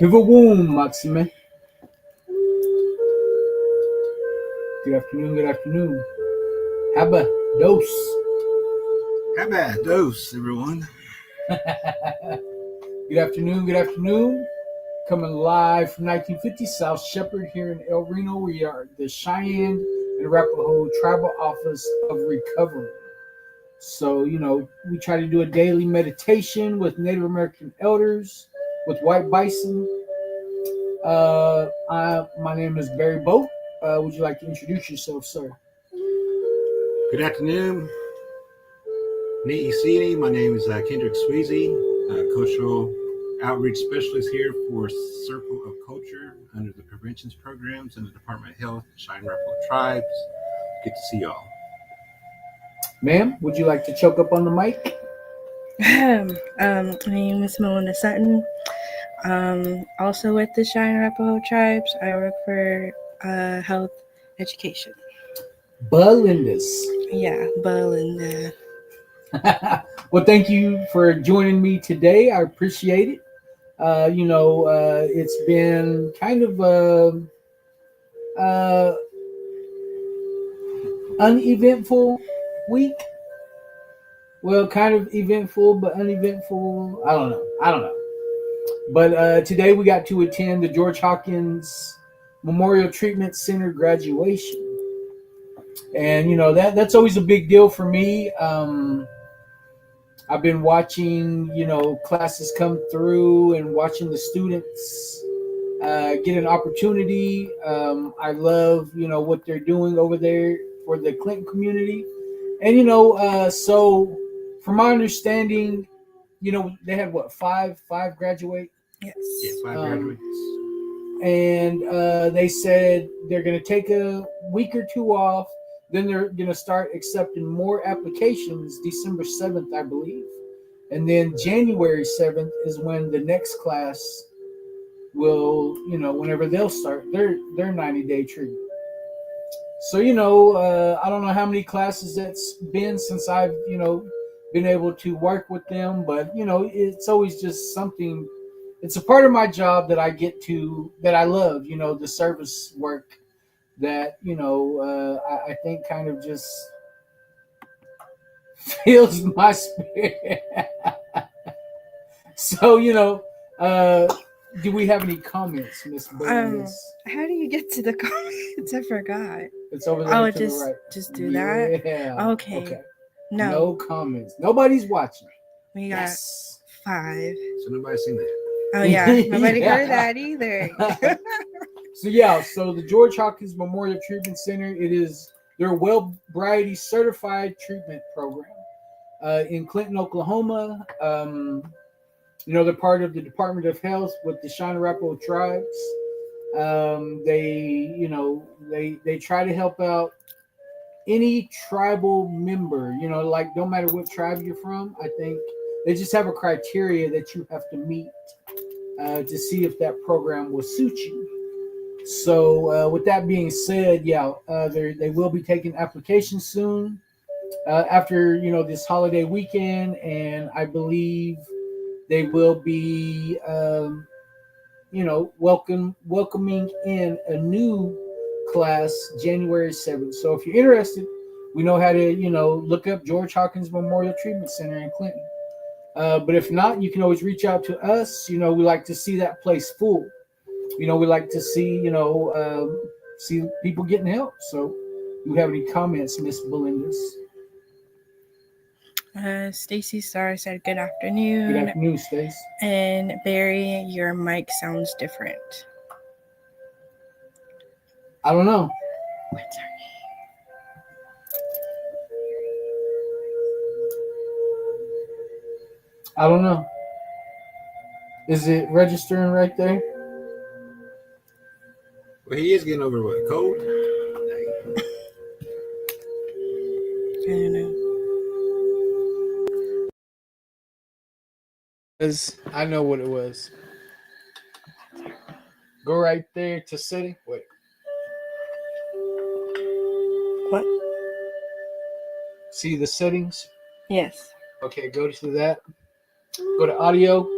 Pivot Maxime. Good afternoon, good afternoon. Haba, dose. Haba, dose, everyone. Good afternoon, good afternoon. Coming live from 1950 South Shepherd here in El Reno. We are the Cheyenne and Arapaho Tribal Office of Recovery. So, we try to do a daily meditation with Native American elders, with White Bison. My name is Barry Boat. Would you like to introduce yourself, sir? Good afternoon. Ni'isini. My name is Kendrick Sweezy, cultural outreach specialist here for Circle of Culture under the Preventions Programs and the Department of Health, Cheyenne Arapaho Tribes. Good to see y'all. Ma'am, would you like to choke up on the mic? My name is Melinda Sutton. Also with the Cheyenne Arapaho Tribes, I work for health education. Belinda's. Yeah, Belinda. Well, thank you for joining me today. I appreciate it. It's been kind of uneventful week. Well, kind of eventful, but uneventful. I don't know. But today we got to attend the George Hawkins Memorial Treatment Center graduation. And, that's always a big deal for me. I've been watching, classes come through and watching the students get an opportunity. I love, what they're doing over there for the Clinton community. And, so from my understanding, they had five graduate? Yes. Yeah, 5 graduates. And they said they're going to take a week or two off. Then they're going to start accepting more applications December 7th, I believe. And then January 7th is when the next class will, whenever they'll start their 90-day treatment. So, I don't know how many classes that's been since I've, been able to work with them. But, it's always just something. It's a part of my job that I get to, that I love, the service work that, I think kind of just fills my spirit. So, do we have any comments, Miss Burns? How do you get to the comments? I forgot. It's over there to just the right. just do that. Yeah. Okay. No. No comments. Nobody's watching. We got 5. So nobody's seen that. Oh yeah, nobody heard that either. So the George Hawkins Memorial Treatment Center, they're a Wellbriety certified treatment program in Clinton, Oklahoma. They're part of the Department of Health with the Cheyenne Arapaho Tribes. They try to help out any tribal member, like no matter what tribe you're from. I think they just have a criteria that you have to meet to see if that program will suit you. So with that being said, they will be taking applications soon after, this holiday weekend. And I believe they will be, welcoming in a new class January 7th. So if you're interested, we know how to, look up George Hawkins Memorial Treatment Center in Clinton. But if not, you can always reach out to us. We like to see that place full. We like to see, see people getting help. So do you have any comments, Miss Belinda's? Stacy Starr said good afternoon. Good afternoon, Stace. And Barry, your mic sounds different. I don't know. What's her name? I don't know. Is it registering right there? Well, he is getting over what, cold? I don't know. I know what it was. Go right there to setting. Wait. What? See the settings? Yes. Okay, go to that. Go to audio.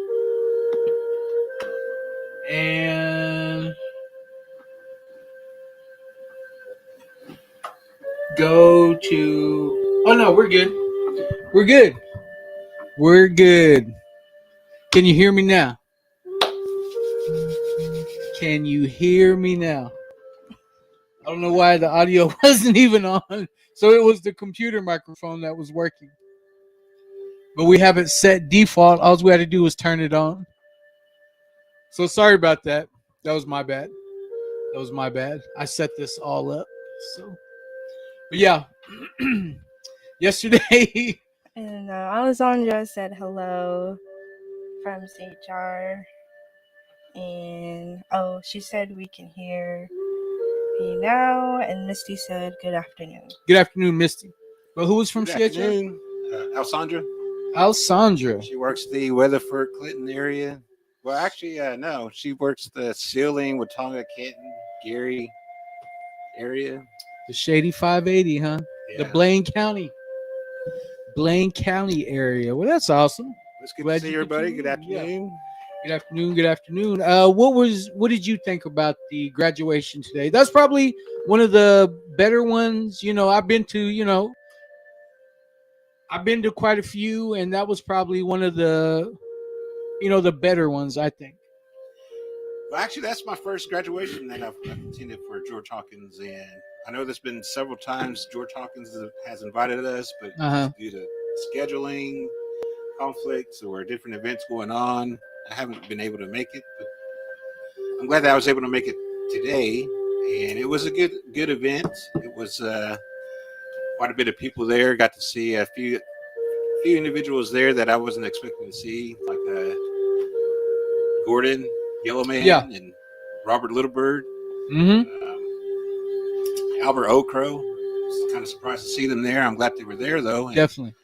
and go to. Oh no, we're good. We're good. We're good. Can you hear me now? Can you hear me now? I don't know why the audio wasn't even on. So it was the computer microphone that was working. But we have it set default. All we had to do was turn it on. So sorry about that. That was my bad. That was my bad. I set this all up. So, but yeah, yesterday. And Alessandra said hello from CHR. And she said we can hear me now. And Misty said good afternoon. Good afternoon, Misty. But who was from Good CHR? afternoon, Alessandra. Alessandra. She works the Weatherford Clinton area. Well, actually, no. She works the Sealing, Watauga, Canton, Gary area. The Shady 580, huh? Yeah. The Blaine County area. Well, that's awesome. It's good Glad to see you could everybody. tune Good in. afternoon. Good afternoon. Good afternoon. What did you think about the graduation today? That's probably one of the better ones. I've been to quite a few, and that was probably one of the the better ones, I think. Well, actually, that's my first graduation that I've attended for George Hawkins, and I know there's been several times George Hawkins has invited us, but due to scheduling conflicts or different events going on, I haven't been able to make it. But I'm glad that I was able to make it today, and it was a good event. It was quite a bit of people there. Got to see a few individuals there that I wasn't expecting to see, like Gordon Yellowman and Robert Littlebird, Albert Okro. Was kind of surprised to see them there. I'm glad they were there though. And, definitely.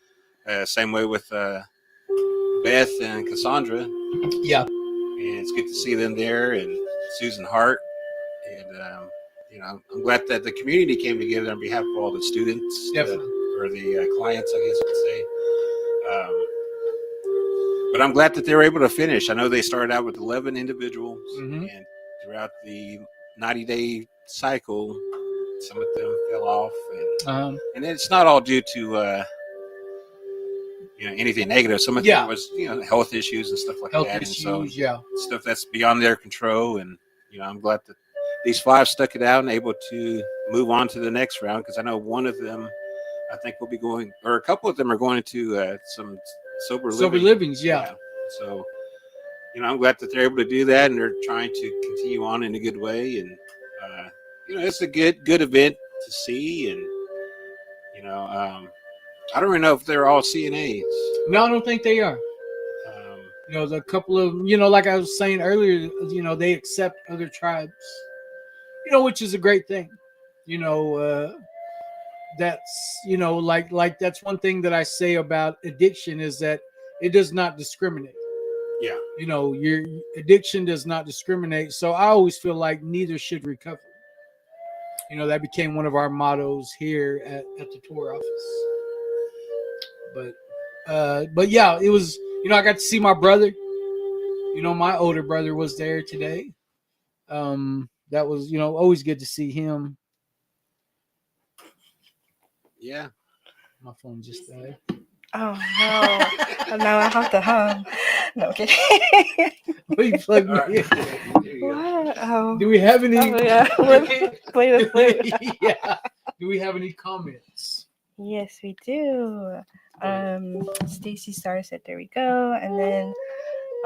Same way with Beth and Cassandra. Yeah, and it's good to see them there, and Susan Hart, and I'm glad that the community came together on behalf of all the students, or the clients, I guess you could say. But I'm glad that they were able to finish. I know they started out with 11 individuals, and throughout the 90-day cycle, some of them fell off, and it's not all due to anything negative. Some of it was health issues and stuff like that. Stuff that's beyond their control. And I'm glad that these 5 stuck it out and able to move on to the next round, because I know one of them, I think, will be going, or a couple of them are going to some sober livings. Yeah. So I'm glad that they're able to do that, and they're trying to continue on in a good way. And it's a good event to see. And I don't really know if they're all CNAs. No, I don't think they are. The couple of, like I was saying earlier, they accept other tribes, which is a great thing. That's, like that's one thing that I say about addiction, is that it does not discriminate. Yeah. Your addiction does not discriminate. So I always feel like neither should recovery. That became one of our mottos here at the tour office. But yeah, it was, I got to see my brother. My older brother was there today. That was, always good to see him. Yeah. My phone just died. Oh no! Now I have to hum. No kidding. We plugged me in. What? Oh. Do we have any? Oh yeah. Play the. Yeah. Do we have any comments? Yes, we do. Stacy Star said, "There we go," and then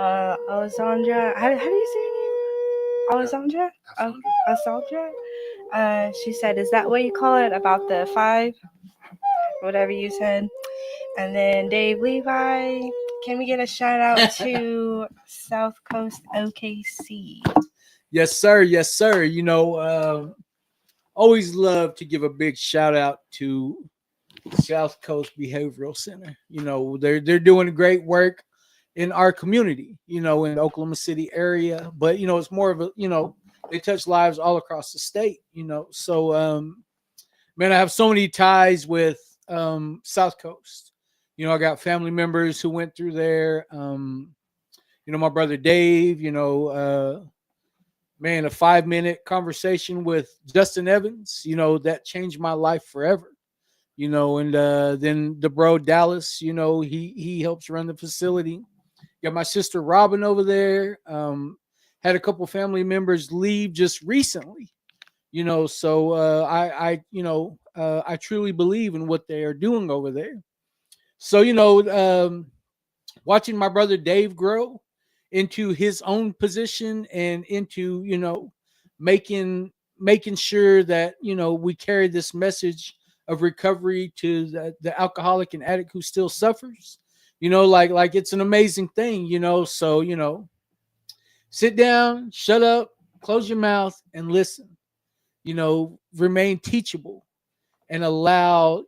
Alessandra. How do you say her name? Alessandra. Alessandra. She said, "Is that what you call it about the 5?" Whatever you said. And then Dave Levi, can we get a shout out to South Coast OKC? Yes, sir. Yes, sir. Always love to give a big shout out to South Coast Behavioral Center. They're doing great work in our community, in the Oklahoma City area. But, it's more of a, they touch lives all across the state, So, man, I have so many ties with South Coast. I got family members who went through there. My brother Dave, man, a 5-minute conversation with Justin Evans, that changed my life forever. And then the bro Dallas, he helps run the facility. Got my sister Robin over there. Had a couple family members leave just recently. So I truly believe in what they are doing over there. So watching my brother Dave grow into his own position and into making making sure that we carry this message of recovery to the alcoholic and addict who still suffers. Like it's an amazing thing. So sit down, shut up, close your mouth, and listen. Remain teachable and allow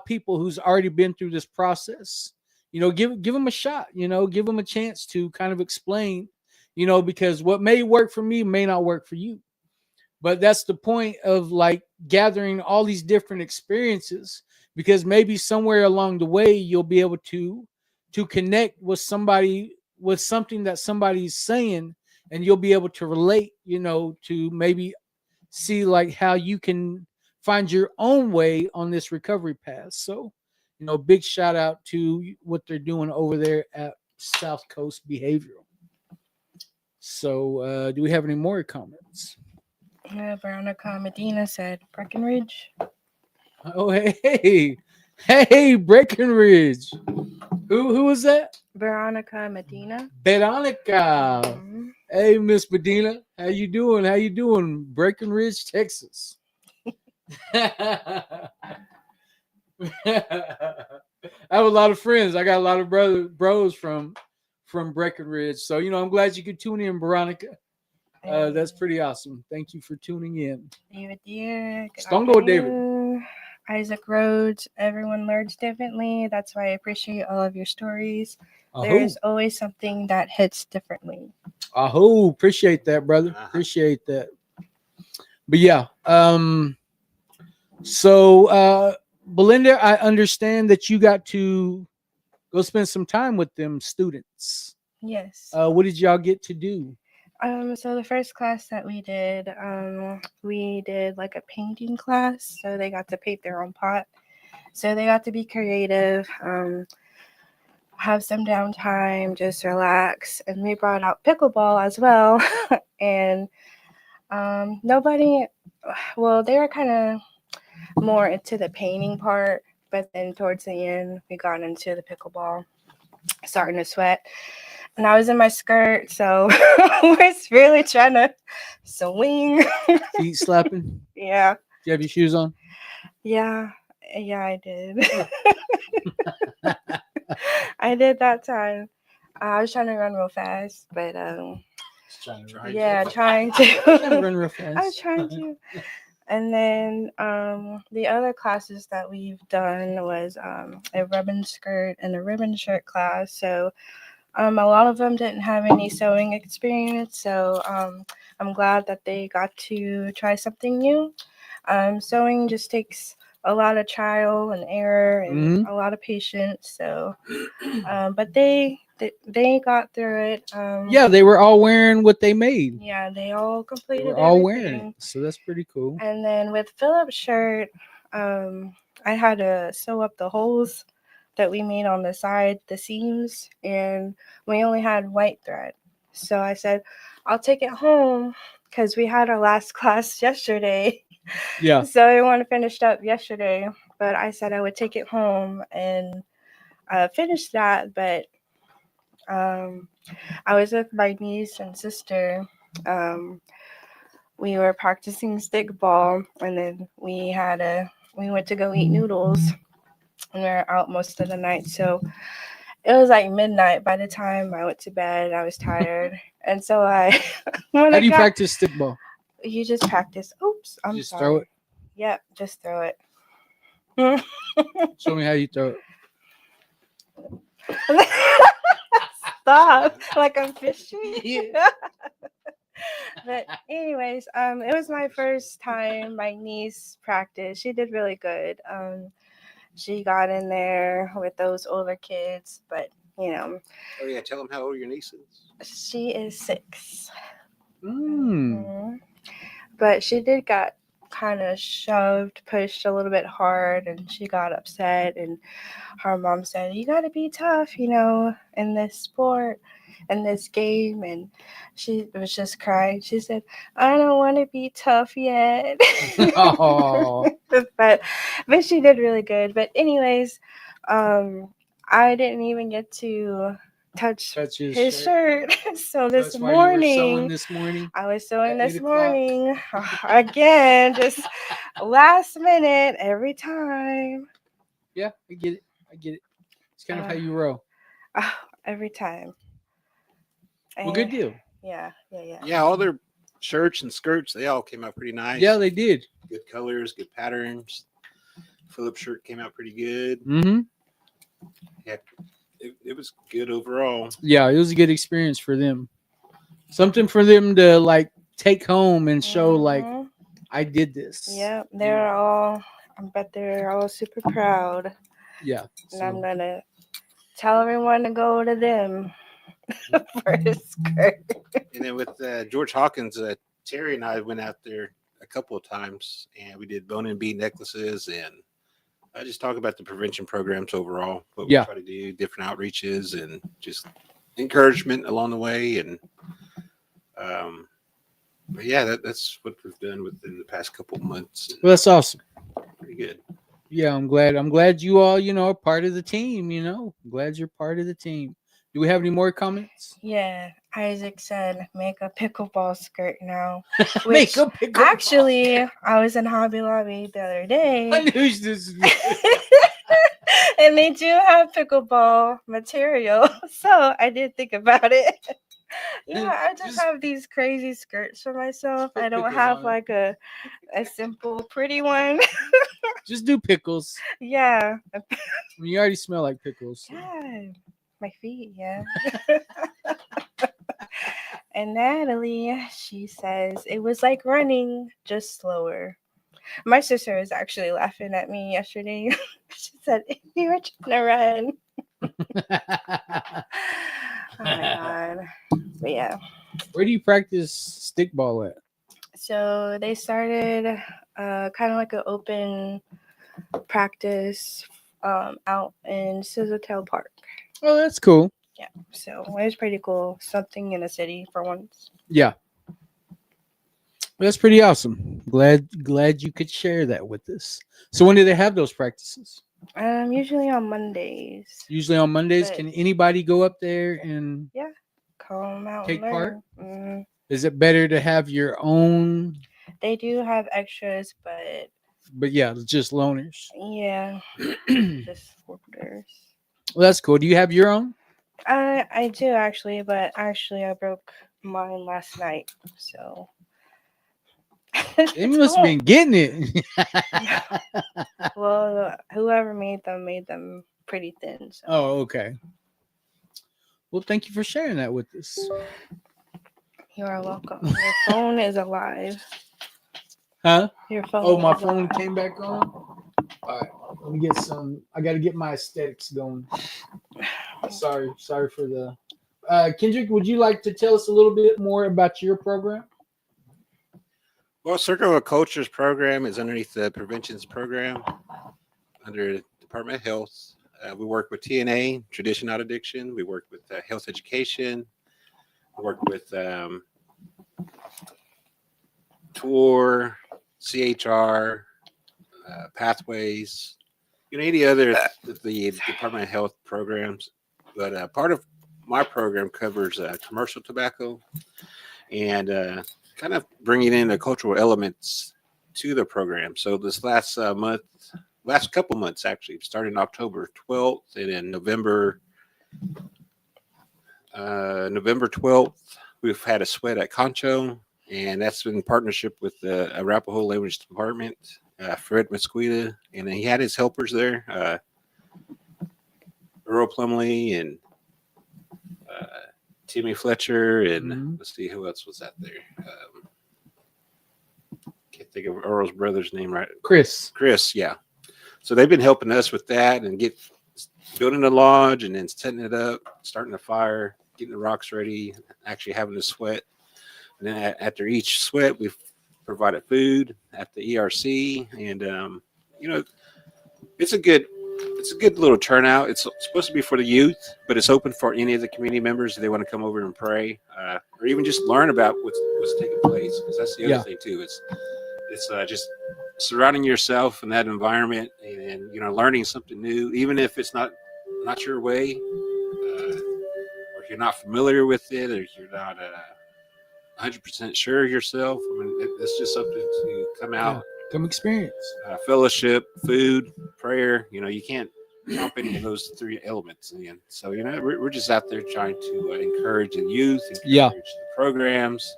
people who's already been through this process, give them a shot, give them a chance to kind of explain, because what may work for me may not work for you. But that's the point of like gathering all these different experiences, because maybe somewhere along the way you'll be able to connect with somebody with something that somebody's saying, and you'll be able to relate, to maybe see like how you can find your own way on this recovery path. So, big shout out to what they're doing over there at South Coast Behavioral. So, do we have any more comments? Veronica Medina said Breckenridge. Oh, hey, Breckenridge. Who was that? Veronica Medina. Veronica. Mhm. Hey, Miss Medina, how you doing? How you doing, Breckenridge, Texas? I have a lot of friends. I got a lot of bros from Breckenridge. So I'm glad you could tune in, Veronica. That's pretty awesome. Thank you for tuning in. David Deere. Good Stone Cold David. afternoon. Isaac Rhodes. Everyone learns differently. That's why I appreciate all of your stories. There's always something that hits differently. Appreciate that, brother. Appreciate that. But yeah, so Belinda, I understand that you got to go spend some time with them students. Yes. What did y'all get to do? So the first class that we did like a painting class. So they got to paint their own pot. So they got to be creative, have some downtime, just relax. And we brought out pickleball as well. And they were kind of more into the painting part, but then towards the end, we got into the pickleball, starting to sweat. And I was in my skirt, so I was really trying to swing. Feet slapping? Yeah. Do you have your shoes on? Yeah, I did. I did that time. I was trying to run real fast, but trying to run real fast. I was trying to. And then the other classes that we've done was a ribbon skirt and a ribbon shirt class. So a lot of them didn't have any sewing experience, so I'm glad that they got to try something new. Sewing just takes a lot of trial and error and a lot of patience. So, but they got through it. Yeah, they were all wearing what they made. Yeah, they all completed. They were all everything. wearing it, so that's pretty cool. And then with Philip's shirt, I had to sew up the holes that we made on the side, the seams, and we only had white thread. So I said, I'll take it home because we had our last class yesterday. Yeah. So everyone finished up yesterday, but I said I would take it home and finish that. But I was with my niece and sister. We were practicing stickball, and then we went to go eat noodles. And we were out most of the night, so it was like midnight by the time I went to bed. I was tired, and so How do you practice stickball? You just practice. Oops, I'm just sorry. Throw it. Yep, just throw it. Show me how you throw it. Stop! Like I'm fishing. Yeah. But anyways, it was my first time. My niece practiced. She did really good. She got in there with those older kids, but Oh yeah, tell them how old your niece is. She is 6. Mhm. But she did got kind of shoved, pushed a little bit hard, and she got upset. And her mom said, "You got to be tough, in this sport, in this game." And she was just crying. She said, "I don't want to be tough yet." Oh, but she did really good. But anyways, I didn't even get to touch touch his shirt. So this That's why you were sewing morning this morning. I was sewing at this 8 o'clock. morning again, just last minute every time. Yeah, I get it. I get it. It's kind of how you roll. Oh, every time. Well, good And deal. yeah. Yeah, all their shirts and skirts, they all came out pretty nice. Yeah, they did. Good colors, good patterns. Philip's shirt came out pretty good. Mm-hmm. Yeah, it was good overall. Yeah, it was a good experience for them. Something for them to like take home and show like Mhm. I did this. Yep, I bet they're all super proud. Yeah. And I'm So, gonna tell everyone to go to them for a skirt. And then with George Hawkins, Terry and I went out there a couple of times, and we did bone and bead necklaces, and I just talk about the prevention programs overall, what we Yeah. try to do, different outreaches, and just encouragement along the way. And but yeah, that's what we've done within the past couple of months. well, that's awesome. Pretty good. Yeah, I'm glad you all, are part of the team, I'm glad you're part of the team. Do we have any more comments? Yeah, Isaac said make a pickleball skirt now. Make Which a pickleball actually, skirt. I was in Hobby Lobby the other I day, knew this. and they do have pickleball material, so I did think about it. Yeah, I just have these crazy skirts for myself. put I don't pickles have on it. like a simple, pretty one. Just do pickles. Yeah. I mean, you already smell like pickles. So. Yeah, my feet, yeah. And Natalie, she says it was like running, just slower. My sister was actually laughing at me yesterday. She said, "You were trying to run." Oh my god. But yeah. Where do you practice stickball at? So they started kind of like an open practice out in Scissortail Park. Oh, that's cool. Yeah, so it was pretty cool. Something in the city for once. Yeah. That's pretty awesome. Glad you could share that with us. So when do they have those practices? Usually on Mondays. Usually on Mondays. But- Can anybody go up there and Come out take and part? learn. Is it better to have your own? They do have extras, but Yeah, it's just loners. yeah, Well, just supporters. that's cool. Do you have your own? I do actually, but actually I broke mine last night, so. They must have been getting it. Well, whoever made them pretty thin. So. Oh, okay. Well, thank you for sharing that with us. You are welcome. Your phone is alive. Huh? Your phone. Oh, my is phone alive. came back on. All right, let me get some. I got to get my aesthetics going. Sorry for the. Kendrick, would you like to tell us a little bit more about your program? Well, Circle of Cultures program is underneath the preventions program under the Department of Health. We work with TNA, Tradition Not Addiction. We work with health education. We work with TOR, CHR, Pathways, any other the Department of Health programs. But part of my program covers commercial tobacco and kind of bringing in the cultural elements to the program. So this last couple months, actually, starting October 12th and then November 12th, we've had a sweat at Concho, and that's in partnership with the Arapaho Language Department, Fred Mesquita, and then he had his helpers there, Earl Plumley and Timmy Fletcher, and let's see who else was out there. Can't think of Earl's brother's name right. Chris, yeah. So they've been helping us with that and building the lodge and then setting it up, starting the fire, getting the rocks ready, actually having the sweat. And then after each sweat, we've provided food at the ERC, and it's a good little turnout. It's supposed to be for the youth, but it's open for any of the community members if they want to come over and pray, or even just learn about what's taking place. Because that's the other thing too. It's just surrounding yourself in that environment, and learning something new, even if it's not your way, or if you're not familiar with it, or if you're not 100% sure yourself. I mean, it's just something to come out, come experience. Fellowship, food, prayer. You can't drop any of those three elements in. So we're just out there trying to encourage the youth, encourage the programs,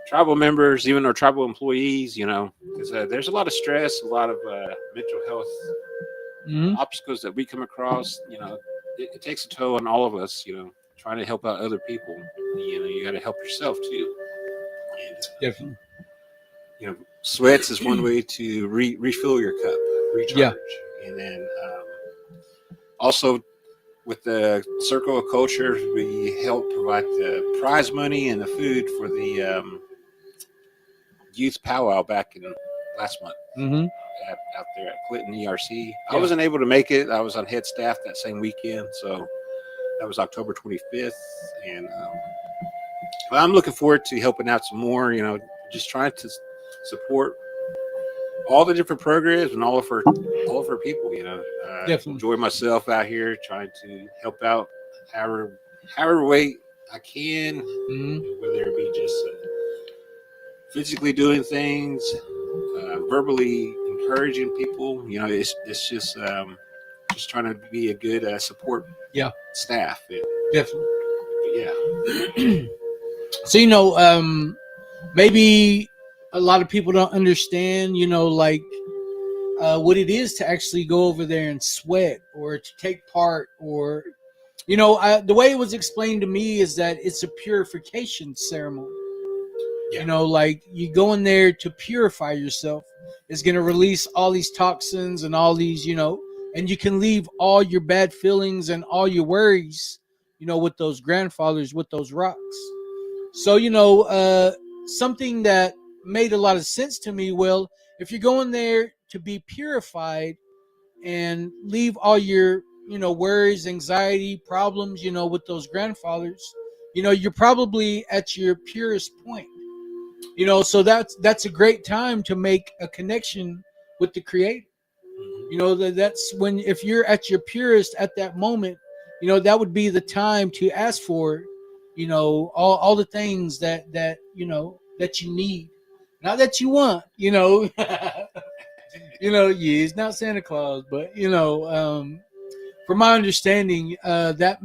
tribal members, even our tribal employees. Because there's a lot of stress, a lot of mental health obstacles that we come across. It takes a toll on all of us. Trying to help out other people. You got to help yourself too. And, Definitely. Sweats is one way to refill your cup, recharge. And then also with the Circle of Culture, we help provide the prize money and the food for the youth powwow back in last month. Out there at Clinton ERC. I wasn't able to make it. I was on head staff that same weekend, so that was October 25th, and I'm looking forward to helping out some more. Just trying to support all the different programs and all of our people. Definitely enjoy myself out here trying to help out however way I can, whether it be just physically doing things, verbally encouraging people. It's just trying to be a good support staff. Definitely. Yeah. So maybe a lot of people don't understand what it is to actually go over there and sweat or to take part, or the way it was explained to me is that it's a purification ceremony. You go in there to purify yourself. It's going to release all these toxins and all these, and you can leave all your bad feelings and all your worries, with those grandfathers, with those rocks. So, something that made a lot of sense to me. Well, if you're going there to be purified and leave all your, worries, anxiety, problems, with those grandfathers, you're probably at your purest point. So that's a great time to make a connection with the Creator. That's when, if you're at your purest at that moment, that would be the time to ask for, all the things that you need, not that you want, it's not Santa Claus, but from my understanding, that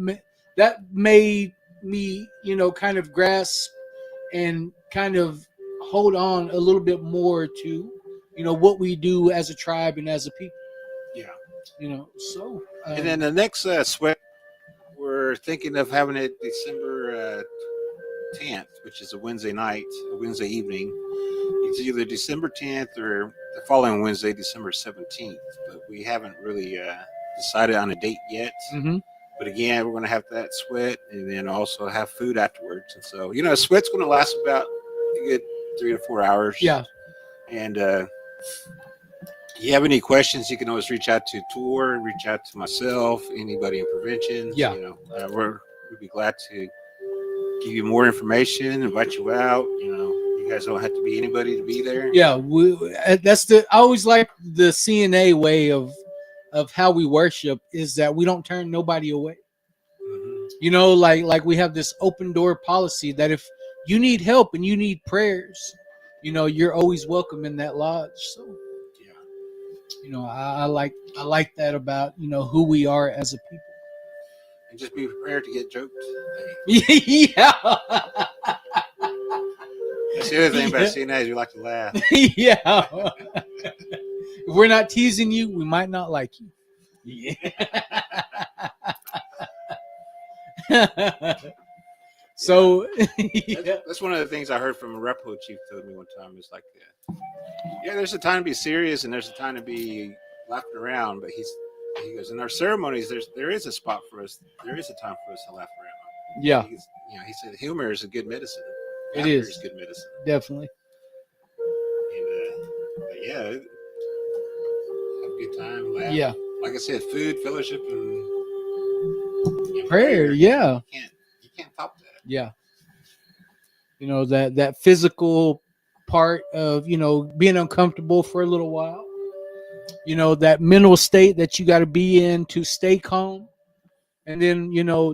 made me, kind of grasp and kind of hold on a little bit more to, what we do as a tribe and as a people. Yeah. So. And then the next sweat, we're thinking of having it December 10th, which is a Wednesday night, a Wednesday evening. It's either December 10th or the following Wednesday, December 17th. But we haven't really decided on a date yet. But again, we're going to have that sweat and then also have food afterwards. And so, a sweat's going to last about a good 3 to 4 hours. Yeah. And if you have any questions, you can always reach out to Tor, reach out to myself, anybody in prevention. Yeah. We'd be glad to give you more information, invite you out. You guys don't have to be anybody to be there. Yeah. I always like the CNA way of how we worship, is that we don't turn nobody away. Like we have this open door policy that if you need help and you need prayers, you're always welcome in that lodge. So I like that about who we are as a people. And just be prepared to get joked. Yeah. That's the other thing about CNA is we like to laugh. Yeah. If we're not teasing you, we might not like you. Yeah. So that's one of the things I heard from a Repo chief told me one time. It's like, there's a time to be serious and there's a time to be laughing around. But he goes, in our ceremonies, there is a spot for us. There is a time for us to laugh around. Yeah. He said humor is a good medicine. It Laughter is. is good medicine. Definitely. And but yeah, have a good time, laugh. Yeah. Like I said, food, fellowship, and Prayer. Yeah. You can't top that. Yeah. That physical part of, being uncomfortable for a little while. That mental state that you got to be in to stay calm. And then,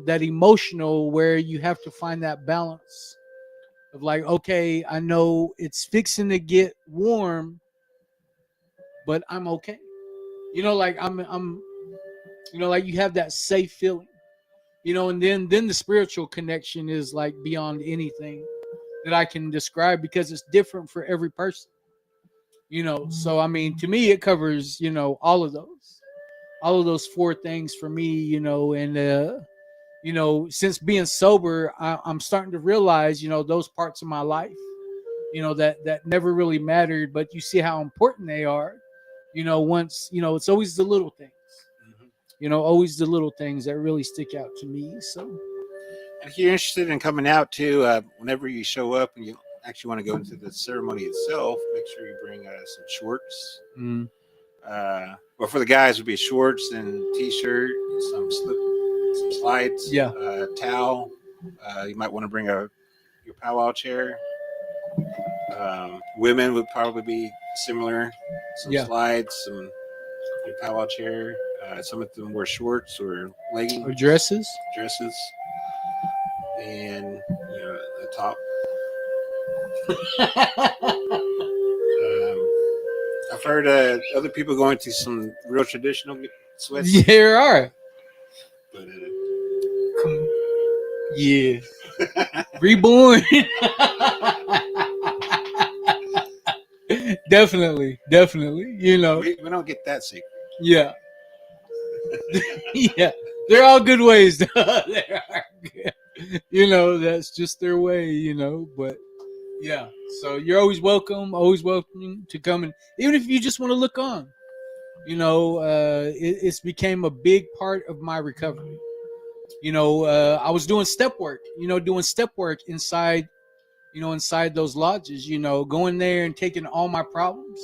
that emotional where you have to find that balance of like, okay, I know it's fixing to get warm, but I'm okay. Like I'm like you have that safe feeling. And then the spiritual connection is like beyond anything that I can describe because it's different for every person. So I mean, to me it covers, all of those four things for me, and since being sober, I'm starting to realize, those parts of my life, that never really mattered, but you see how important they are. Once, it's always the little things. Always the little things that really stick out to me. So, and if you're interested in coming out too, whenever you show up and you actually want to go into the ceremony itself, make sure you bring some shorts. Well, for the guys, would be shorts and t-shirt, some slides, towel. You might want to bring your powwow chair. Women would probably be similar. Some slides, some powwow chair. Some of them wear shorts or leggings or dresses, and the top. I've heard other people going to some real traditional sweats. Yeah, there are. But, yeah. Reborn. Definitely. We don't get that secret. Yeah. Yeah. They're all good ways. They are good. That's just their way, but yeah. So you're always welcome to come, and even if you just want to look on, it's became a big part of my recovery. I was doing step work, inside, inside those lodges, going there and taking all my problems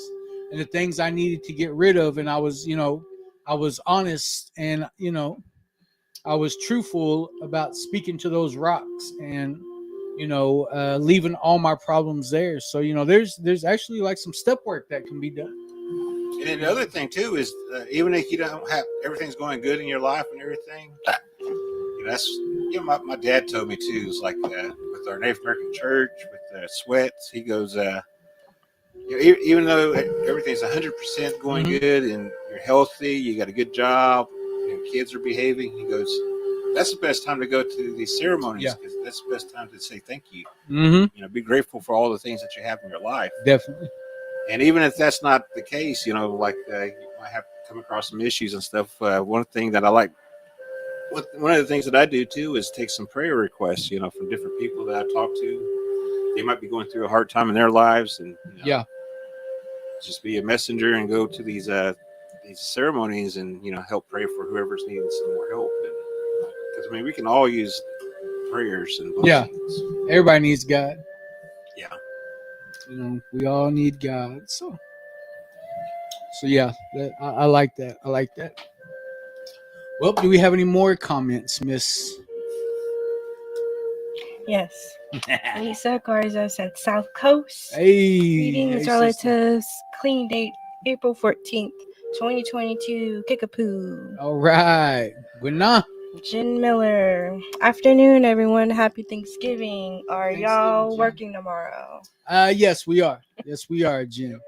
and the things I needed to get rid of. And I was honest and, I was truthful about speaking to those rocks and, leaving all my problems there. So, there's actually like some step work that can be done. And then the other thing too is even if you don't have everything's going good in your life and everything, that's my dad told me too. It's like with our Native American church with sweats, he goes, even though everything's 100% going good and you're healthy, you got a good job, kids are behaving, he goes, that's the best time to go to these ceremonies because that's the best time to say thank you. Be grateful for all the things that you have in your life. Definitely. And even if that's not the case, like you might have come across some issues and stuff. One thing that I like, one of the things that I do too is take some prayer requests, from different people that I talk to. They might be going through a hard time in their lives, and just be a messenger and go to these ceremonies and help pray for whoever's needing some more help. Because we can all use prayers and blessings. Everybody needs God. Yeah. We all need God. So yeah, I like that. I like that. Well, do we have any more comments, Miss? Yes. Lisa Garza said South Coast. Hey. Greetings, relatives. Clean date, April 14th, 2022. Kickapoo. All right. Good night. Jen Miller. Afternoon, everyone. Happy Thanksgiving. Are y'all working tomorrow? Yes, we are. Yes, we are, Jen.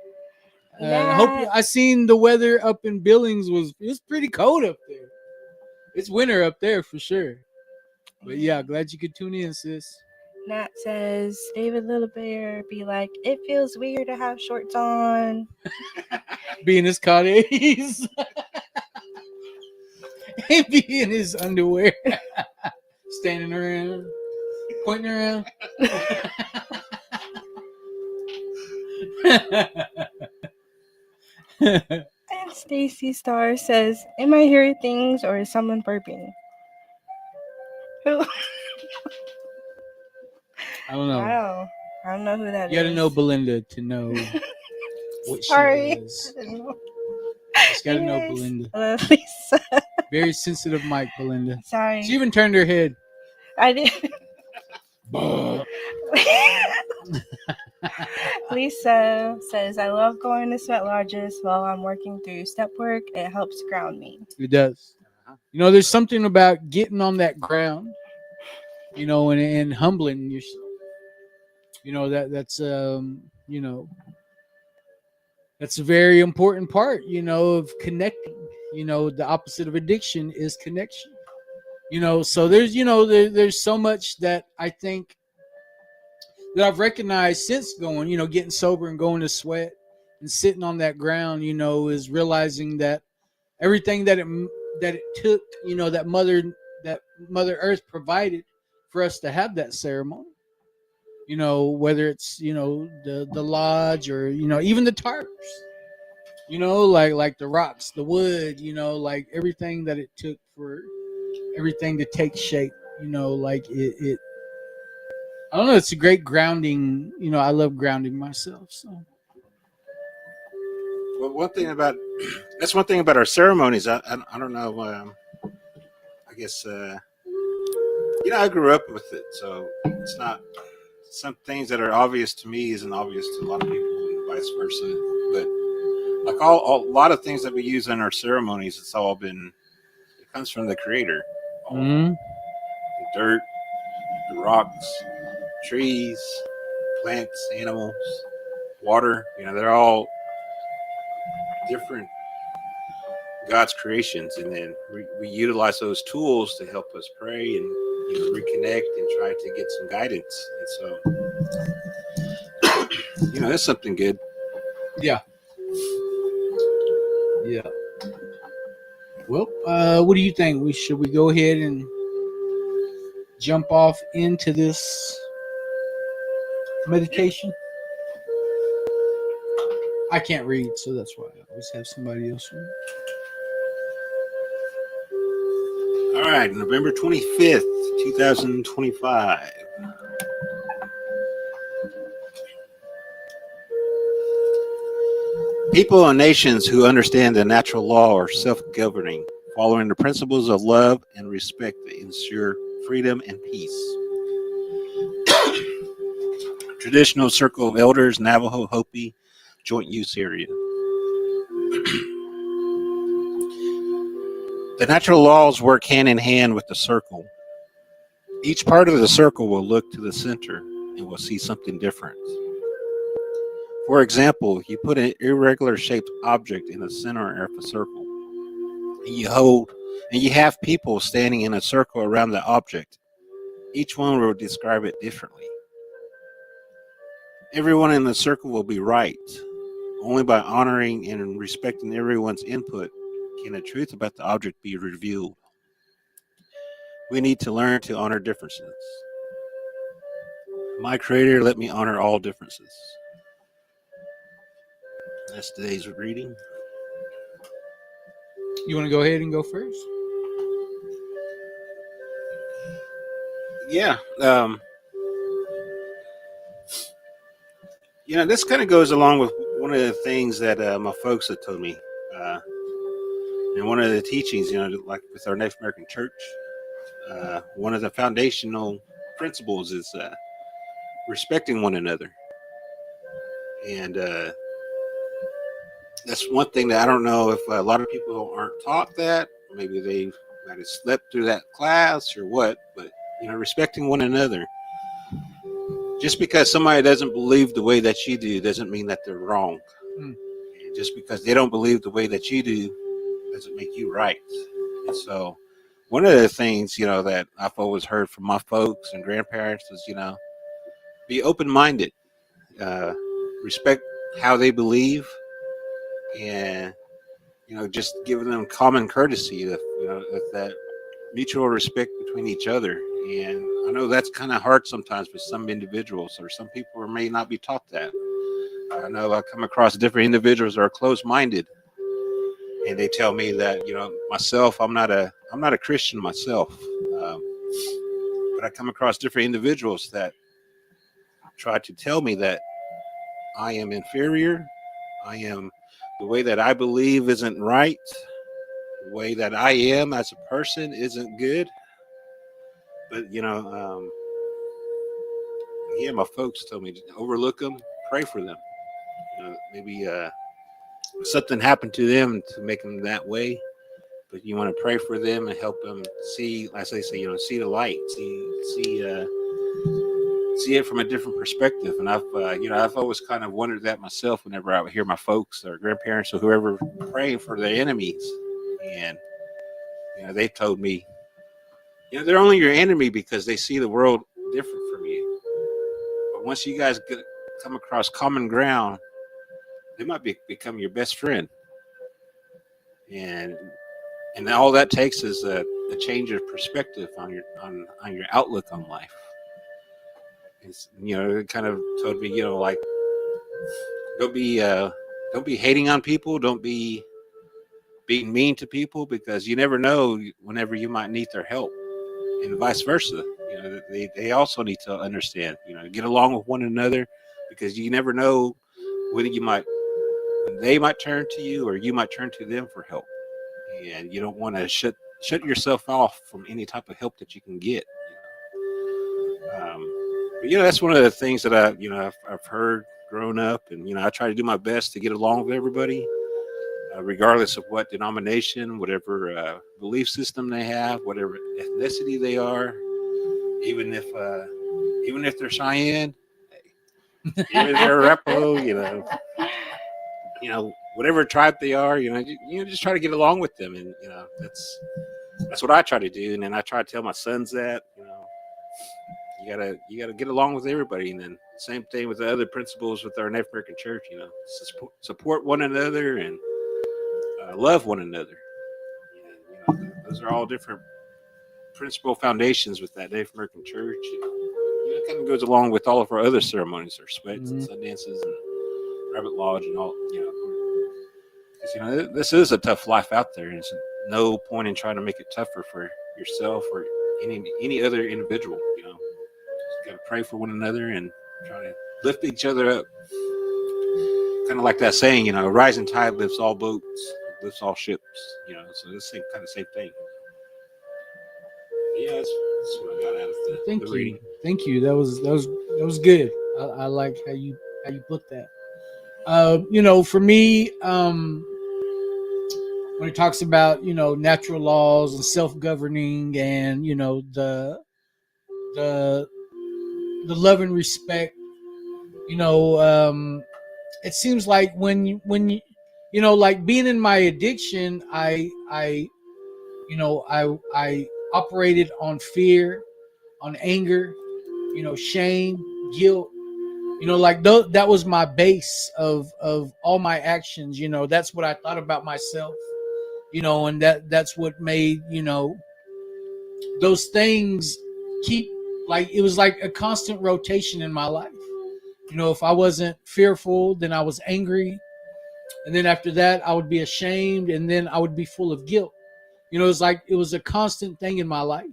I hope I seen the weather up in Billings it's pretty cold up there. It's winter up there for sure. But yeah, glad you could tune in, sis. Nat says David Little Bear be like, it feels weird to have shorts on. Being his cotties. He be in his underwear. Standing around. Pointing around. And Stacy Star says, am I hearing things or is someone burping? Who? I don't know. Wow. I don't know who that is. You got to know Belinda to know what Sorry. she does. I didn't know. Just got to know Anyways, Belinda. Lisa. Very sensitive mic, Belinda. Sorry. She even turned her head. I did. Bah. Lisa says, I love going to sweat lodges while I'm working through step work. It helps ground me. It does. You know, there's something about getting on that ground, you know, and humbling yourself. You know, that's you know, that's a very important part, you know, of connecting. You know, the opposite of addiction is connection. You know, so there's, you know, there's so much that I think that I've recognized since going, you know, getting sober and going to sweat and sitting on that ground, you know, is realizing that everything that it took, you know, that Mother Earth provided for us to have that ceremony. You know, whether it's, you know, the lodge or, you know, even the tarps. You know, like the rocks, the wood, you know, like everything that it took for everything to take shape. You know, like it I don't know, it's a great grounding, you know, I love grounding myself. So Well, one thing about our ceremonies. I don't know. I guess you know, I grew up with it, so it's not some things that are obvious to me isn't obvious to a lot of people, and vice versa. But like a lot of things that we use in our ceremonies, it comes from the Creator. mm-hmm. The dirt, the rocks, trees, plants, animals, water. You know, they're all different God's creations, and then we utilize those tools to help us pray and, you know, reconnect and try to get some guidance. And so, you know, that's something good. Yeah. Yeah. Well, what do you think? Should we go ahead and jump off into this meditation? I can't read, so that's why I always have somebody else read. All right, November 25th, 2025. People and nations who understand the natural law are self-governing, following the principles of love and respect that ensure freedom and peace. Traditional Circle of Elders, Navajo, Hopi, Joint Use Area. The natural laws work hand in hand with the circle. Each part of the circle will look to the center and will see something different. For example, you put an irregular shaped object in the center of a circle, and you have people standing in a circle around the object. Each one will describe it differently. Everyone in the circle will be right. Only by honoring and respecting everyone's input can the truth about the object be revealed. We need to learn to honor differences. My Creator, let me honor all differences. That's today's reading. You want to go ahead and go first? Yeah. You know, this kind of goes along with one of the things that my folks had told me. And one of the teachings, you know, like with our Native American Church, one of the foundational principles is respecting one another. And that's one thing that I don't know if a lot of people aren't taught that. Maybe they might have slept through that class or what, but, you know, respecting one another. Just because somebody doesn't believe the way that you do doesn't mean that they're wrong. And just because they don't believe the way that you do doesn't make you right. And so one of the things, you know, that I've always heard from my folks and grandparents is, you know, be open-minded, respect how they believe, and, you know, just giving them common courtesy, you know, that mutual respect between each other. And I know that's kind of hard sometimes with some individuals, or some people may not be taught that. I know I come across different individuals that are closed-minded, and they tell me that, you know, myself, I'm not a Christian myself, but I come across different individuals that try to tell me that I am inferior. I am the way that I believe isn't right. The way that I am as a person isn't good. But yeah, my folks told me to overlook them, pray for them. Maybe something happened to them to make them that way. But you want to pray for them and help them see, as they say, see the light, see it from a different perspective. And I've always kind of wondered that myself whenever I would hear my folks or grandparents or whoever praying for their enemies. And they told me, they're only your enemy because they see the world different from you. But once you guys come across common ground, they might become your best friend. And all that takes is a change of perspective on your outlook on life. It kind of told me, don't be hating on people, don't be being mean to people, because you never know whenever you might need their help, and vice versa. They also need to understand, get along with one another, because you never know when they might turn to you or you might turn to them for help. And you don't want to shut yourself off from any type of help that you can get. But that's one of the things that I've heard growing up, and I try to do my best to get along with everybody, regardless of what denomination, whatever belief system they have, whatever ethnicity they are, even if they're Cheyenne, even if they're Arapaho, whatever tribe they are, just try to get along with them. And, that's what I try to do. And then I try to tell my sons that, you gotta get along with everybody. And then same thing with the other principles with our Native American church, support one another and love one another. Those are all different principal foundations with that Native American church. It kind of goes along with all of our other ceremonies, our sweats and sun dances and Rabbit Lodge and all, this is a tough life out there, and there's no point in trying to make it tougher for yourself or any other individual. Just got to pray for one another and try to lift each other up. Kind of like that saying, a rising tide lifts all boats, lifts all ships. So this same thing. Yeah, that's what I got out of the reading. Thank you. That was good. I like how you put that. For me, when it talks about, natural laws and self-governing and, the love and respect, it seems like when you like being in my addiction, I operated on fear, on anger, shame, guilt. That was my base of all my actions. That's what I thought about myself, and that's what made, those things keep, it was like a constant rotation in my life. If I wasn't fearful, then I was angry. And then after that, I would be ashamed, and then I would be full of guilt. It was a constant thing in my life.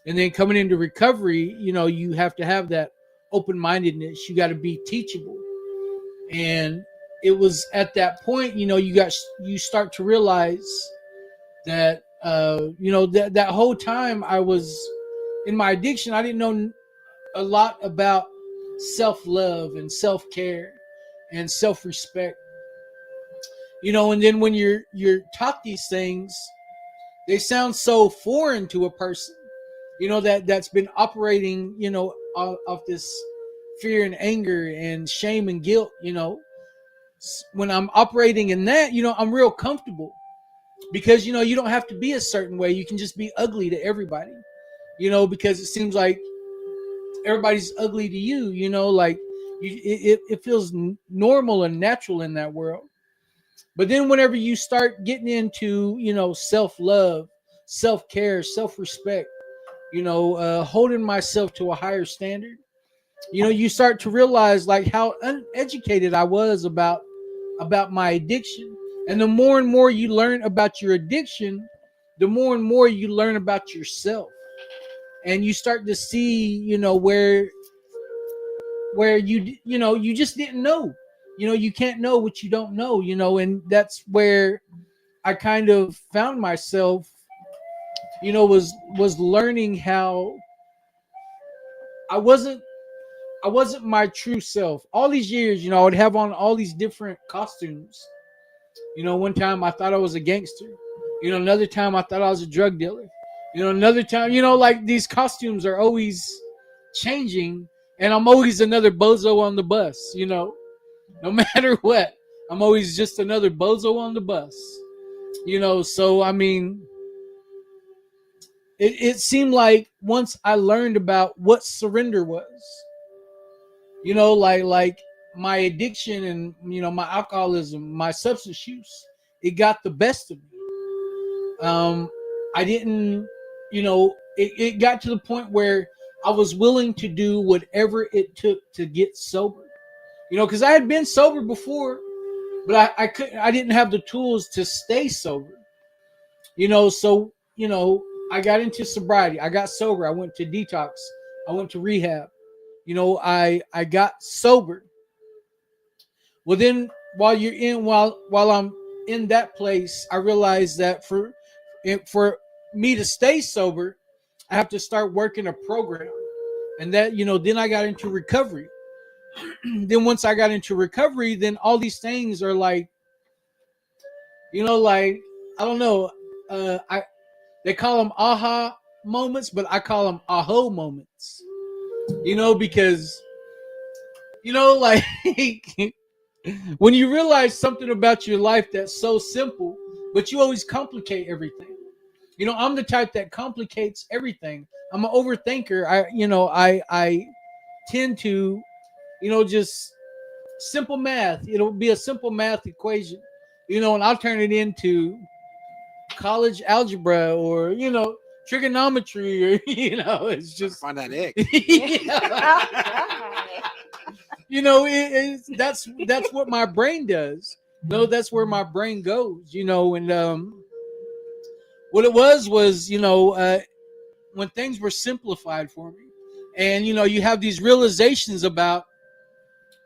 And then coming into recovery, you have to have that open-mindedness. You got to be teachable. And it was at that point, you start to realize that, that whole time I was in my addiction, I didn't know a lot about self-love and self-care and self-respect. And then when you're taught these things, they sound so foreign to a person, that's been operating, off this fear and anger and shame and guilt. When I'm operating in that, I'm real comfortable because, you don't have to be a certain way. You can just be ugly to everybody, because it seems like everybody's ugly to you, it feels normal and natural in that world. But then whenever you start getting into, self-love, self-care, self-respect, holding myself to a higher standard, you start to realize how uneducated I was about my addiction. And the more and more you learn about your addiction, the more and more you learn about yourself. And you start to see, where where you just didn't know. You can't know what you don't know. And that's where I kind of found myself. Was learning how I wasn't my true self. All these years, I would have on all these different costumes. One time I thought I was a gangster. Another time I thought I was a drug dealer. Another time, like these costumes are always changing, and I'm always another bozo on the bus. No matter what, I'm always just another bozo on the bus. So I mean, it seemed like once I learned about what surrender was, like my addiction and my alcoholism, my substance use, it got the best of me. I didn't, it got to the point where I was willing to do whatever it took to get sober. Because I had been sober before, but I didn't have the tools to stay sober. So I got into sobriety. I got sober. I went to detox. I went to rehab. I got sober. Well, then while I'm in that place, I realized that for me to stay sober, I have to start working a program. And that, then I got into recovery. Then once I got into recovery, then all these things are like, like, I don't know. They call them aha moments, but I call them aho moments. Because, like when you realize something about your life that's so simple, but you always complicate everything. I'm the type that complicates everything. I'm an overthinker. I tend to, just simple math. It'll be a simple math equation, and I'll turn it into college algebra or, trigonometry or, it's just Find that egg. That's what my brain does. That's where my brain goes, and what it was, when things were simplified for me, and you have these realizations about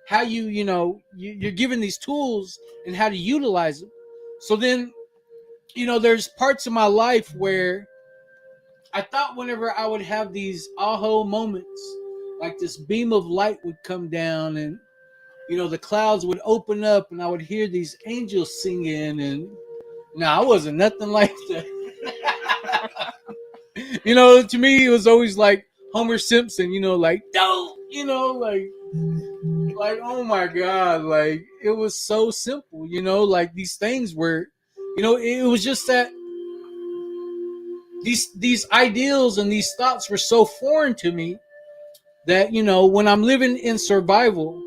how you're given these tools and how to utilize them. So then, there's parts of my life where I thought whenever I would have these aho moments, like this beam of light would come down and, the clouds would open up and I would hear these angels singing, and no, I wasn't nothing like that. To me, it was always like Homer Simpson, like, don't, like, oh my God, like, it was so simple, like these things were, it was just that these ideals and these thoughts were so foreign to me that, when I'm living in survival,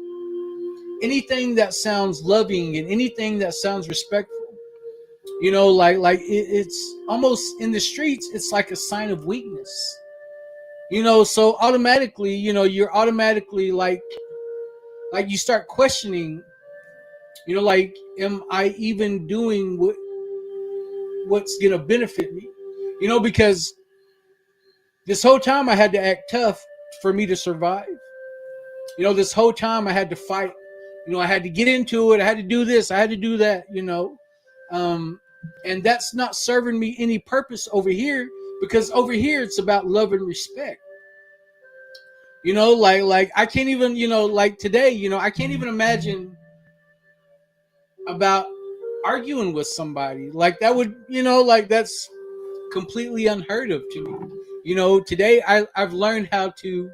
anything that sounds loving and anything that sounds respectful, it's almost in the streets, it's like a sign of weakness, so automatically, you're automatically like you start questioning, like, am I even doing what's gonna benefit me? Because this whole time I had to act tough for me to survive. This whole time I had to fight. I had to get into it. I had to do this. I had to do that. And that's not serving me any purpose over here, because over here it's about love and respect. Like I can't even, like today, I can't even imagine about arguing with somebody. Like that would, like that's completely unheard of to me. Today I've learned how to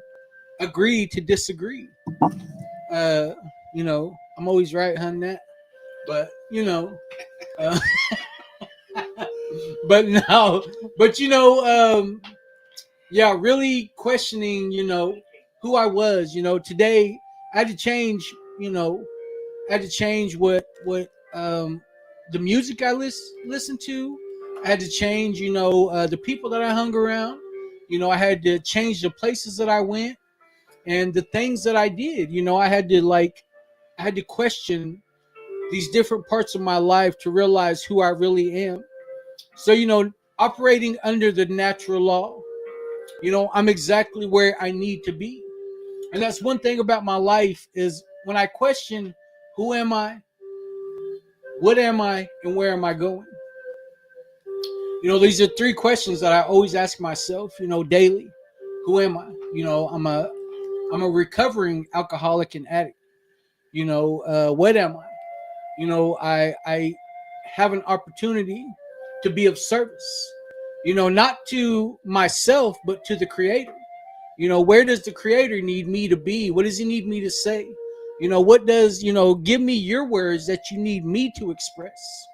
agree to disagree. I'm always right on that, but but no, but yeah, really questioning, who I was. Today I had to change, the music I listen to. I had to change, the people that I hung around. I had to change the places that I went and the things that I did. I had to question these different parts of my life to realize who I really am. So, operating under the natural law, I'm exactly where I need to be. And that's one thing about my life is when I question, who am I? What am I? And where am I going? These are three questions that I always ask myself, daily. Who am I? I'm a recovering alcoholic and addict. What am I? I have an opportunity to be of service. Not to myself, but to the Creator. Where does the Creator need me to be? What does He need me to say? What does, give me your words that you need me to express.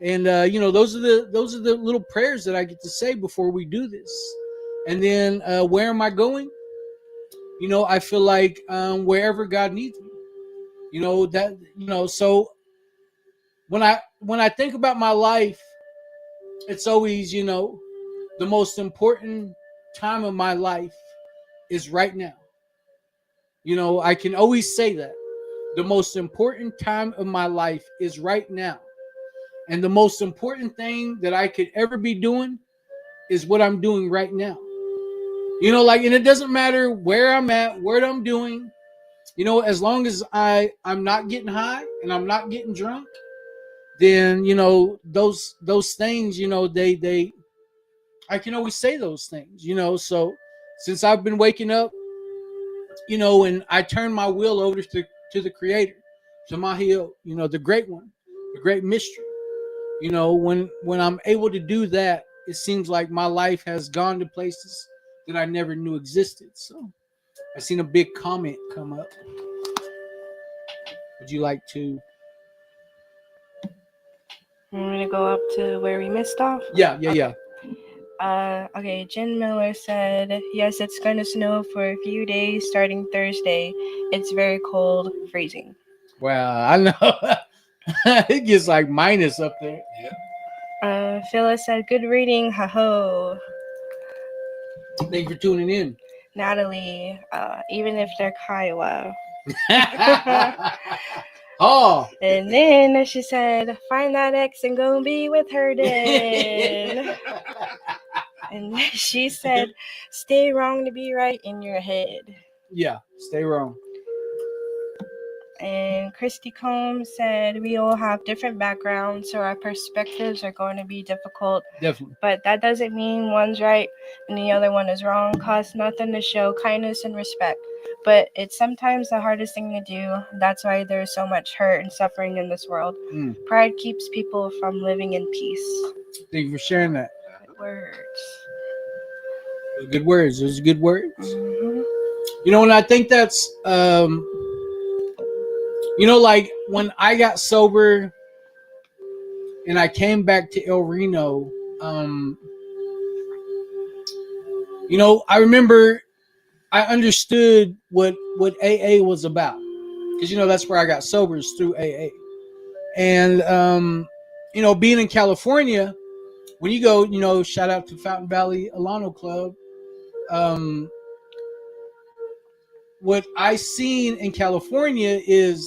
And those are the little prayers that I get to say before we do this. And then where am I going? I feel like wherever God needs me. So when I think about my life, it's always, the most important time of my life is right now. I can always say that. The most important time of my life is right now. And the most important thing that I could ever be doing is what I'm doing right now. And it doesn't matter where I'm at, what I'm doing, as long as I'm not getting high and I'm not getting drunk, then, those things, I can always say those things, so since I've been waking up, and I turn my will over to the Creator, to Mahio, the great one, the great mystery. When I'm able to do that, it seems like my life has gone to places that I never knew existed. So I seen a big comment come up. Would you like to? I'm gonna go up to where we missed off. Yeah. Okay, Jen Miller said, yes, it's going to snow for a few days starting Thursday. It's very cold, freezing. Wow, I know. It gets like minus up there. Yeah. Phyllis said, good reading, ho. Thank you for tuning in. Natalie, even if they're Kiowa. Oh. And then she said, find that ex and go be with her then. And she said, stay wrong to be right in your head. Yeah, stay wrong. And Christy Combs said, we all have different backgrounds, so our perspectives are going to be difficult. Definitely. But that doesn't mean one's right and the other one is wrong. Costs nothing to show kindness and respect. But it's sometimes the hardest thing to do. That's why there's so much hurt and suffering in this world. Pride keeps people from living in peace. Thank you for sharing that. Good words. Good words. Those are good words. Mm-hmm. And I think that's, like when I got sober and I came back to El Reno, I remember I understood what AA was about, because that's where I got sober, is through AA. And being in California, when you go, shout out to Fountain Valley Alano Club. What I seen in California is,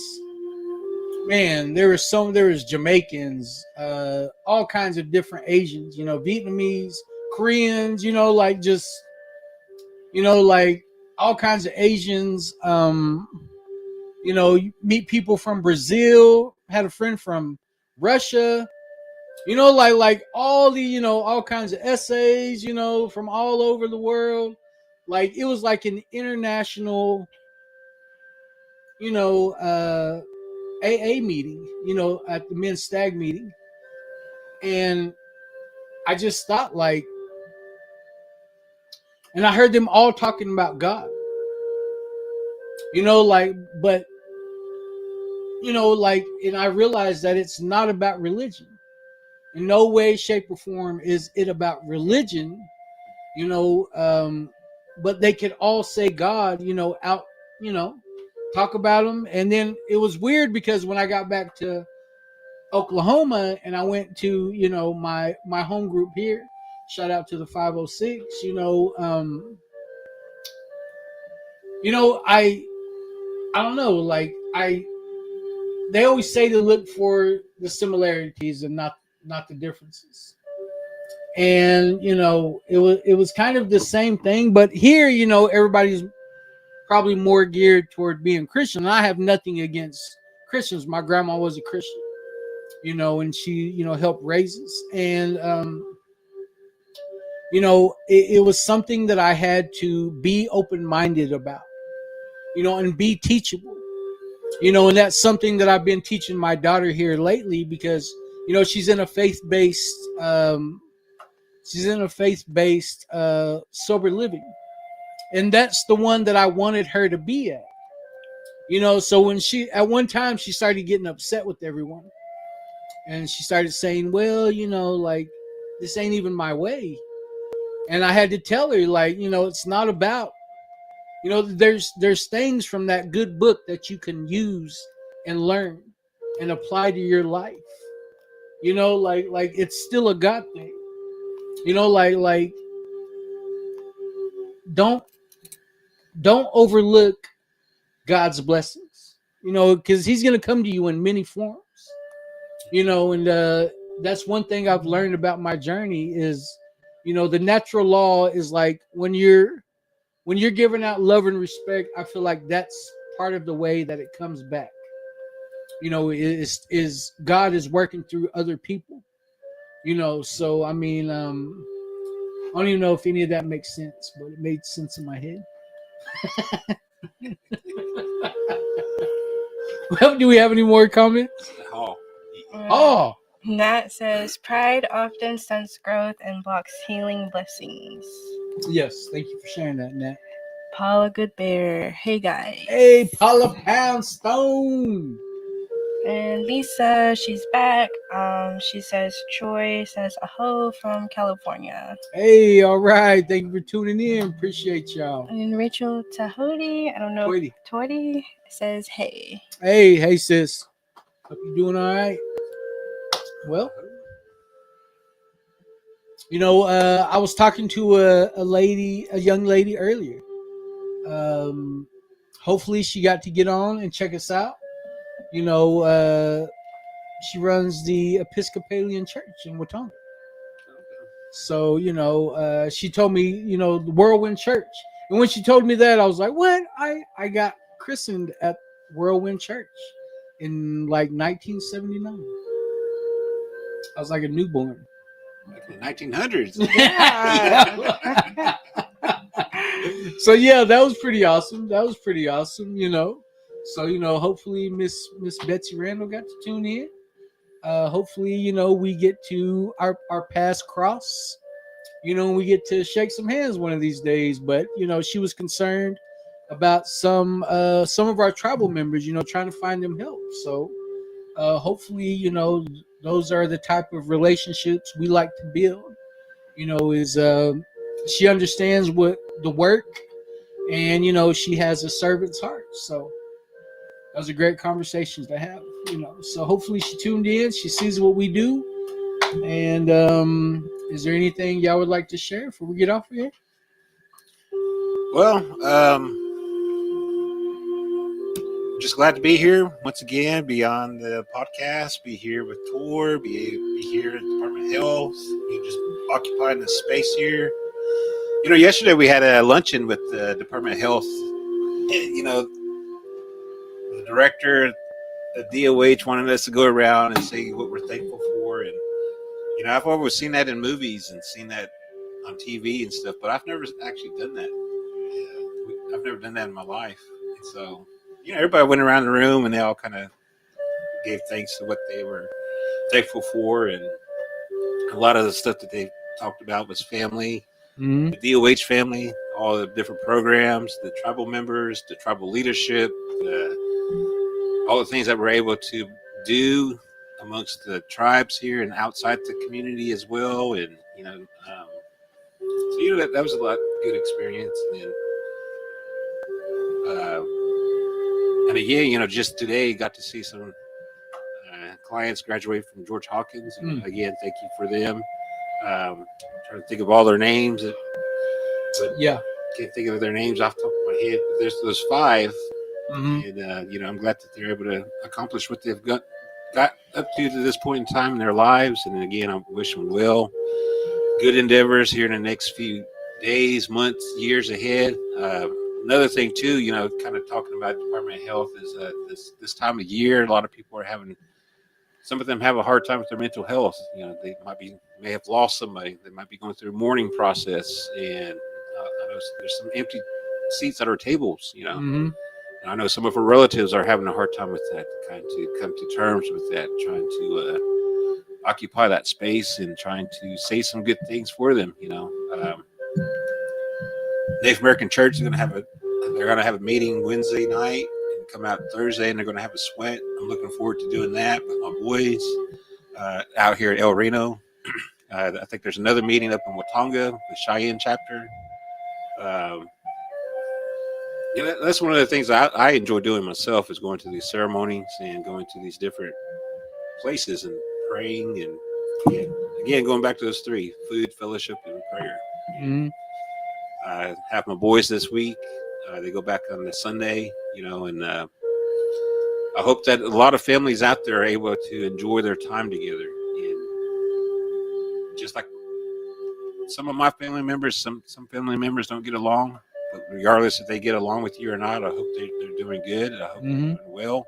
man, there was Jamaicans, all kinds of different Asians, Vietnamese, Koreans, like just, like all kinds of Asians. You meet people from Brazil. Had a friend from Russia. Like all the, all kinds of essays, from all over the world. Like it was like an international, AA meeting, at the men's stag meeting. And I just thought and I heard them all talking about God, but, and I realized that it's not about religion. In no way, shape, or form is it about religion, but they could all say God, out, talk about him. And then it was weird because when I got back to Oklahoma and I went to, my home group here, shout out to the 506, I don't know, they always say to look for the similarities and not the differences. And it was kind of the same thing, but here, everybody's probably more geared toward being Christian. And I have nothing against Christians. My grandma was a Christian, and she, helped raise us. And, it was something that I had to be open-minded about, and be teachable, and that's something that I've been teaching my daughter here lately because, she's in a faith-based, sober living. And that's the one that I wanted her to be at. So when at one time she started getting upset with everyone. And she started saying, well, like, this ain't even my way. And I had to tell her, like, it's not about, there's things from that good book that you can use and learn and apply to your life. Like it's still a God thing. Like don't overlook God's blessings, because he's going to come to you in many forms, and that's one thing I've learned about my journey is, the natural law is like when you're giving out love and respect, I feel like that's part of the way that it comes back, is God is working through other people, so I mean, I don't even know if any of that makes sense, but it made sense in my head. Well, do we have any more comments? Oh. Nat says, pride often stunts growth and blocks healing blessings. Yes, thank you for sharing that, Nat. Paula Goodbear, hey guys. Hey, Paula Poundstone. And Lisa, she's back. She says, Troy says, aho from California. Hey, all right. Thank you for tuning in. Appreciate y'all. And Rachel Tahoti, I don't know. Toity says, hey. Hey, sis. Hope you're doing all right. Well, I was talking to a young lady earlier. Hopefully she got to get on and check us out. She runs the Episcopalian Church in Watonga. So, she told me, the Whirlwind Church. And when she told me that, I was like, what? I got christened at Whirlwind Church in like 1979. I was like a newborn. Like the 1900s. Yeah. So, yeah, that was pretty awesome. So, hopefully Miss Betsy Randall got to tune in. Hopefully, we get to our paths cross, and we get to shake some hands one of these days. But, she was concerned about some of our tribal members, trying to find them help. So hopefully, those are the type of relationships we like to build, is she understands what the work and, she has a servant's heart. So those are great conversations to have, so hopefully she tuned in, she sees what we do. And is there anything y'all would like to share before we get off of here? Well, just glad to be here once again, be on the podcast, be here with Tor, be here at the Department of Health, be just occupying the space here. Yesterday we had a luncheon with the Department of Health. And, the director of DOH wanted us to go around and say what we're thankful for. And, I've always seen that in movies and seen that on TV and stuff, but I've never actually done that. I've never done that in my life. And so, everybody went around the room and they all kind of gave thanks to what they were thankful for. And a lot of the stuff that they talked about was family, the DOH family, all the different programs, the tribal members, the tribal leadership, all the things that we're able to do amongst the tribes here and outside the community as well. And, so, that was a lot good experience. And then, and again, just today got to see some clients graduate from George Hawkins. And again, thank you for them. I'm trying to think of all their names, but yeah, can't think of their names off the top of my head. But there's those 5, and I'm glad that they're able to accomplish what they've got up to this point in time in their lives. And again, I wish them well, good endeavors here in the next few days, months, years ahead. another thing too, kind of talking about Department of Health is this time of year, a lot of people are having. Some of them have a hard time with their mental health. They may have lost somebody. They might be going through a mourning process, and I know there's some empty seats at our tables. Mm-hmm. And I know some of our relatives are having a hard time with that, trying to come to terms with that, trying to occupy that space and trying to say some good things for them. Native American Church is going to have a meeting Wednesday night and come out Thursday, and they're going to have a sweat. I'm looking forward to doing that with my boys out here at El Reno. I think there's another meeting up in Watonga, the Cheyenne chapter. That's one of the things I enjoy doing myself, is going to these ceremonies and going to these different places and praying and again, going back to those three: food, fellowship, and prayer. Mm-hmm. I have my boys this week. They go back on the Sunday, and I hope that a lot of families out there are able to enjoy their time together. And just like some of my family members, some family members don't get along, but regardless if they get along with you or not, I hope they're doing good. I hope they're doing well.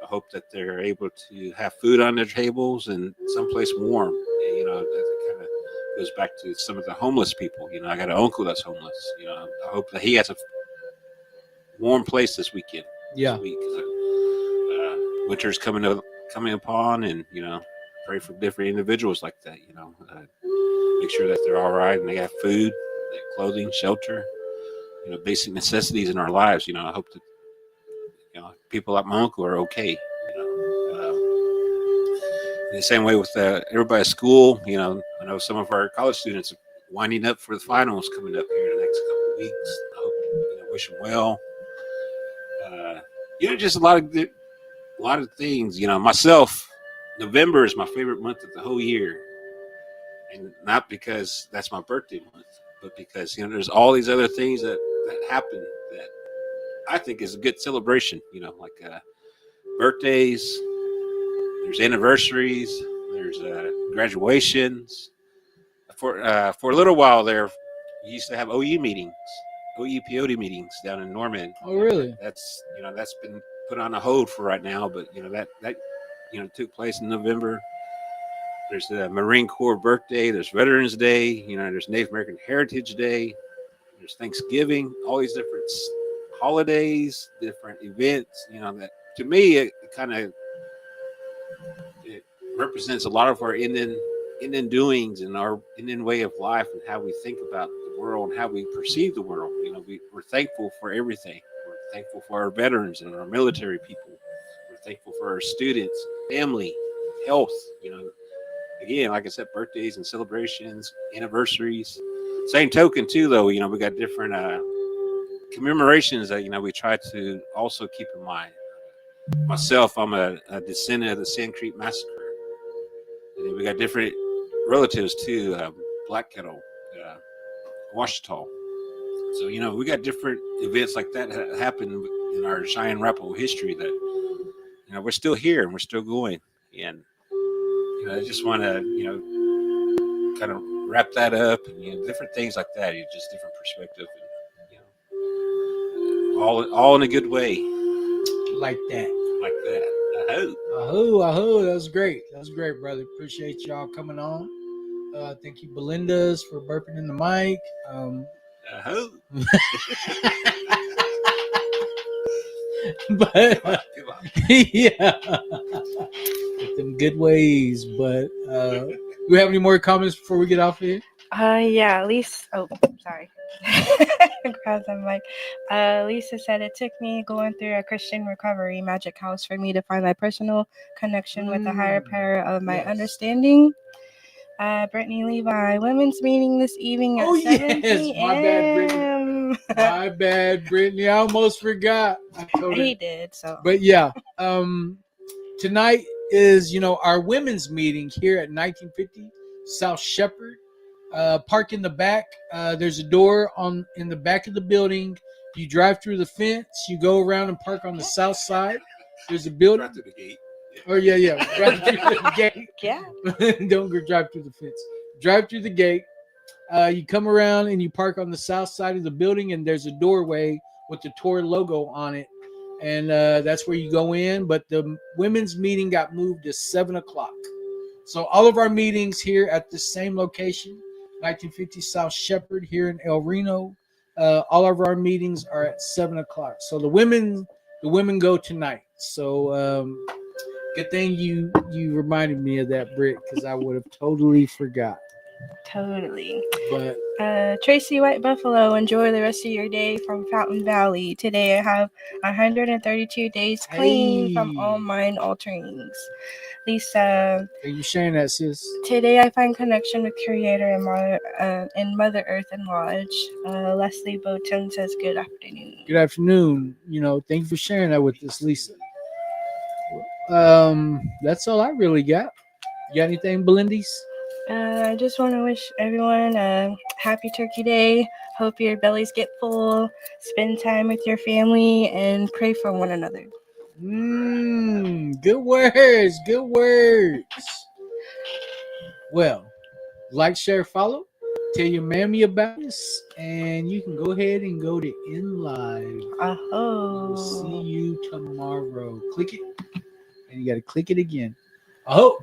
I hope that they're able to have food on their tables and someplace warm. And, that kind of goes back to some of the homeless people. I got an uncle that's homeless. I hope that he has a warm place this weekend. Yeah. This week, 'cause, winter's coming upon, and pray for different individuals like that. Make sure that they're all right and they have food, clothing, shelter. Basic necessities in our lives. I hope that people like my uncle are okay. In the same way with everybody at school. I know some of our college students are winding up for the finals coming up here in the next couple of weeks. I hope wish them well. Just a lot of things. Myself, November is my favorite month of the whole year, and not because that's my birthday month, but because there's all these other things that happen that I think is a good celebration. Like birthdays, there's anniversaries, there's graduations. For a little while there, we used to have OU meetings, OU POD meetings down in Norman. Oh, really? That's been put on a hold for right now, but that took place in November. There's the Marine Corps birthday, there's Veterans Day, there's Native American Heritage Day, there's Thanksgiving, all these different holidays, different events. That to me it represents a lot of our Indian doings and our Indian way of life and how we think about the world and how we perceive the world. We're thankful for everything. We're thankful for our veterans and our military people. We're thankful for our students, family, health. Again, like I said, birthdays and celebrations, anniversaries. Same token too, though. We got different commemorations that we try to also keep in mind. Myself, I'm a descendant of the Sand Creek Massacre. And then we got different relatives too, Black Kettle, Ouachita. So we got different events like that happen in our Cheyenne Arapaho history that we're still here and we're still going. And I just want to kind of wrap that up and different things like that. Just different perspective, and all in a good way. Like that. I That was great. Brother. Appreciate y'all coming on. Thank you, Belindas, for burping in the mic. But yeah, with them good ways. But do we have any more comments before we get off here? Yeah, Lisa. Oh, sorry. Grab the mic. Lisa said it took me going through a Christian recovery magic house for me to find my personal connection with the higher power of my understanding. Brittany Levi, women's meeting this evening at 7 p.m. My bad, Brittany. I almost forgot. He did so. But yeah, tonight is our women's meeting here at 1950 South Shepherd. Park in the back. There's a door in the back of the building. You drive through the fence. You go around and park on the south side. There's a building. Drive through the gate. Oh yeah. Drive through the gate. Yeah. Don't go drive through the fence. Drive through the gate. You come around and you park on the south side of the building, and there's a doorway with the tour logo on it, and that's where you go in. But the women's meeting got moved to 7 o'clock. So all of our meetings here at the same location, 1950 South Shepherd here in El Reno. All of our meetings are at 7 o'clock. So the women go tonight. So good thing you reminded me of that, Britt, because I would have totally forgot. Totally. But Tracy White Buffalo, enjoy the rest of your day from Fountain Valley. Today I have 132 days clean from all mind alterings. Lisa, thank you for sharing that, sis. today I find connection with Creator and Mother Earth and Lodge. Leslie Bowton says good afternoon. Good afternoon. Thank you for sharing that with us, Lisa. That's all I really got. You got anything, Belindies? I just want to wish everyone a happy Turkey Day. Hope your bellies get full. Spend time with your family and pray for one another. Good words. Good words. Well, like, share, follow. Tell your mammy about us, and you can go ahead and go to InLive. We'll see you tomorrow. Click it, and you got to click it again. Aho.